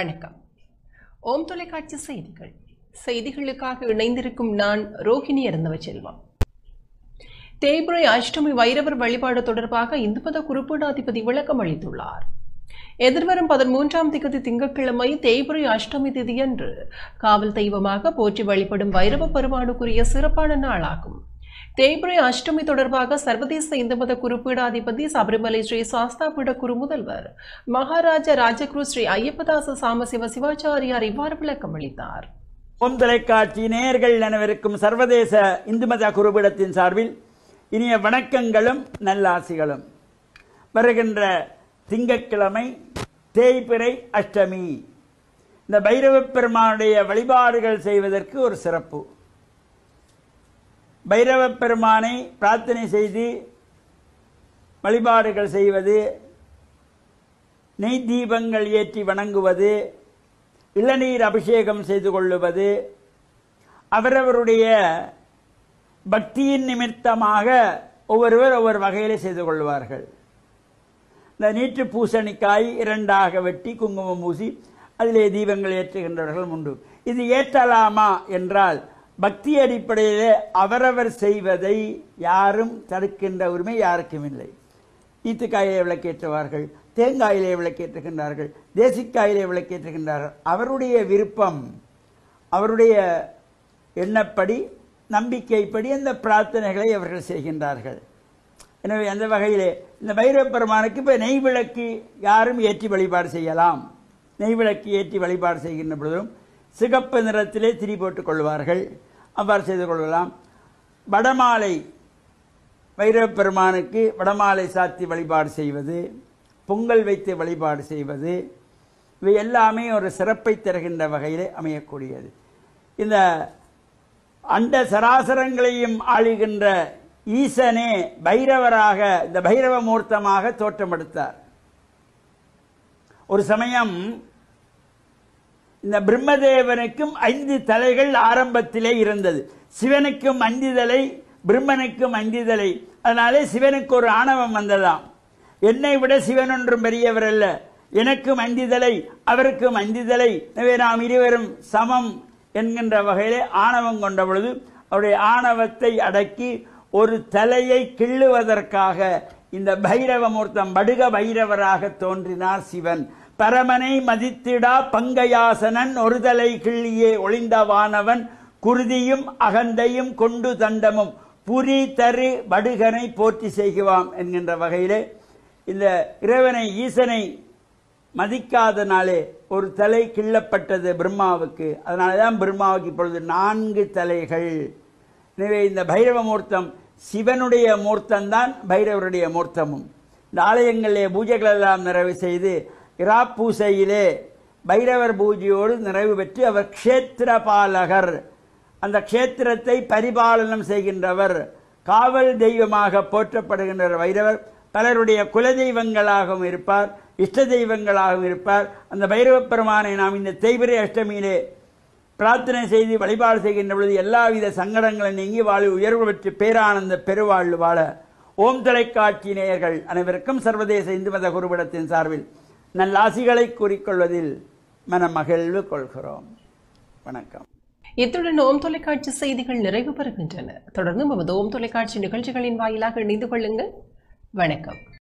வணக்கம். ஓம் தொலைக்காட்சி செய்திகள். செய்திகளுக்காக இணைந்திருக்கும் நான் ரோஹிணி அருந்தவச்செல்வம். தேய்பிறை அஷ்டமி வைரவர் வழிபாடு தொடர்பாக இந்து மத குறிப்பீடாதிபதி விளக்கம் அளித்துள்ளார். எதிர்வரும் 13ஆம் திகதி திங்கட்கிழமை தேய்பிறை அஷ்டமி திதியன்று காவல் தெய்வமாக போற்றி வழிபடும் வைரவ பெருமானுக்குரிய சிறப்பான நாளாகும். தேய்பிறை அஷ்டமி தொடர்பாக சர்வதேச இந்து மத குறிப்பீடாதிபதி சபரிமலை ஸ்ரீ சாஸ்தாபீட குரு முதல்வர் மகாராஜா ராஜகுரு ஸ்ரீ ஐயப்பதாச சாமசிவ சிவாச்சாரியார் இவ்வாறு விளக்கம் அளித்தார். ஓம் தொலைக்காட்சி நேயர்கள் அனைவருக்கும் சர்வதேச இந்து மத குருபீடத்தின் சார்பில் இனிய வணக்கங்களும் நல்லாசிகளும். வருகின்ற திங்கட்கிழமை தேய்பிறை அஷ்டமி. இந்த பைரவ பெருமானுடைய வழிபாடுகள் செய்வதற்கு ஒரு சிறப்பு. பைரவ பெருமானை பிரார்த்தனை செய்து வழிபாடுகள் செய்வது, நெய் தீபங்கள் ஏற்றி வணங்குவது, இளநீர் அபிஷேகம் செய்து கொள்ளுவது, அவரவருடைய பக்தியின் நிமித்தமாக ஒவ்வொருவர் ஒவ்வொரு வகையிலே செய்து கொள்வார்கள். இந்த நீற்று பூசணிக்காய் 2ஆக வெட்டி குங்குமம் பூசி அதிலே தீபங்கள் ஏற்றுகின்றவர்கள் உண்டு. இது ஏற்றலாமா என்றால் பக்தி அடிப்படையிலே அவரவர் செய்வதை யாரும் தடுக்கின்ற உரிமை யாருக்கும் இல்லை. ஈத்துக்காயிலே விளக்கேற்றுவார்கள், தேங்காயிலே விளக்கேற்றுகின்றார்கள், தேசிக்காயிலே விளக்கேற்றுகின்றார்கள். அவருடைய விருப்பம், அவருடைய எண்ணப்படி, நம்பிக்கைப்படி அந்த பிரார்த்தனைகளை அவர்கள் செய்கின்றார்கள். எனவே அந்த வகையிலே இந்த பைரவ பெருமானுக்கு இப்போ நெய் விளக்கு யாரும் ஏற்றி வழிபாடு செய்யலாம். நெய் விளக்கு ஏற்றி வழிபாடு செய்கின்ற பொழுதும் சிகப்பு நிறத்திலே திரி போட்டுக் கொள்வார்கள். அவ்வாறு செய்து கொள்ளலாம். வடமாலை, பைரவ பெருமானுக்கு வடமாலை சாத்தி வழிபாடு செய்வது, பொங்கல் வைத்து வழிபாடு செய்வது, இவை எல்லாமே ஒரு சிறப்பை தருகின்ற வகையிலே அமையக்கூடியது. இந்த அண்ட சராசரங்களையும் ஆளுகின்ற ஈசனே பைரவராக, இந்த பைரவ மூர்த்தமாக தோற்றமெடுத்தார். ஒரு சமயம் இந்த பிரம்மதேவனுக்கும் 5 தலைகள் ஆரம்பத்திலே இருந்தது. சிவனுக்கும் 5 தலை, பிரம்மனுக்கும் 5 தலை. அதனாலே சிவனுக்கு ஒரு ஆணவம் வந்ததாம். என்னை விட சிவன் ஒன்றும் பெரியவர் அல்ல, எனக்கும் 5 தலை, அவருக்கும் 5 தலை, எனவே நாம் இருவரும் சமம் என்கின்ற வகையிலே ஆணவம் கொண்ட பொழுது அவருடைய ஆணவத்தை அடக்கி ஒரு தலையை கிள்ளுவதற்காக இந்த பைரவ மூர்த்தம் படுக பைரவராக தோன்றினார் சிவன். பரமனை மதித்திடா பங்கையாசனன் ஒருதலை கிள்ளியே ஒளிந்தவானவன் குருதியும் அகந்தையும் கொண்டு தண்டமும் புரி தரு படுகனை போற்றி செய்குவாம் என்கின்ற வகையிலே இந்த இறைவனை ஈசனை மதிக்காதனாலே ஒரு தலை கிள்ளப்பட்டது பிரம்மாவுக்கு. அதனால்தான் பிரம்மாவுக்கு இப்பொழுது 4 தலைகள். எனவே இந்த பைரவ மூர்த்தம் சிவனுடைய மூர்த்தம்தான் பைரவருடைய மூர்த்தமும். இந்த ஆலயங்களிலே பூஜைகள் எல்லாம் நிறைவு செய்து இராப்பூசையிலே பைரவர் பூஜையோடு நிறைவு பெற்று அவர் க்ஷேத்திர பாலகர், அந்த க்ஷேத்திரத்தை பரிபாலனம் செய்கின்றவர், காவல் தெய்வமாக போற்றப்படுகின்ற பைரவர் பலருடைய குலதெய்வங்களாகவும் இருப்பார், இஷ்ட தெய்வங்களாகவும் இருப்பார். அந்த பைரவ பெருமானை நாம் இந்த தேய்பிறை அஷ்டமியிலே பிரார்த்தனை செய்து வழிபாடு செய்கின்ற பொழுது எல்லாவித சங்கடங்களை நீங்கி வாழ்வு உயர்வு பெற்று பேரானந்த பெருவாழ்வு வாழ ஓம் தொலைக்காட்சி நேயர்கள் அனைவருக்கும் சர்வதேச இந்து மத குருபீடத்தின் சார்பில் நல்லாசிகளை கூறிக்கொள்வதில் மன மகிழ்வு கொள்கிறோம். வணக்கம். இத்துடன் ஓம் தொலைக்காட்சி செய்திகள் நிறைவு பெறுகின்றன. தொடர்ந்து நமது ஓம் தொலைக்காட்சி நிகழ்ச்சிகளின் வாயிலாக இணைந்து கொள்ளுங்கள். வணக்கம்.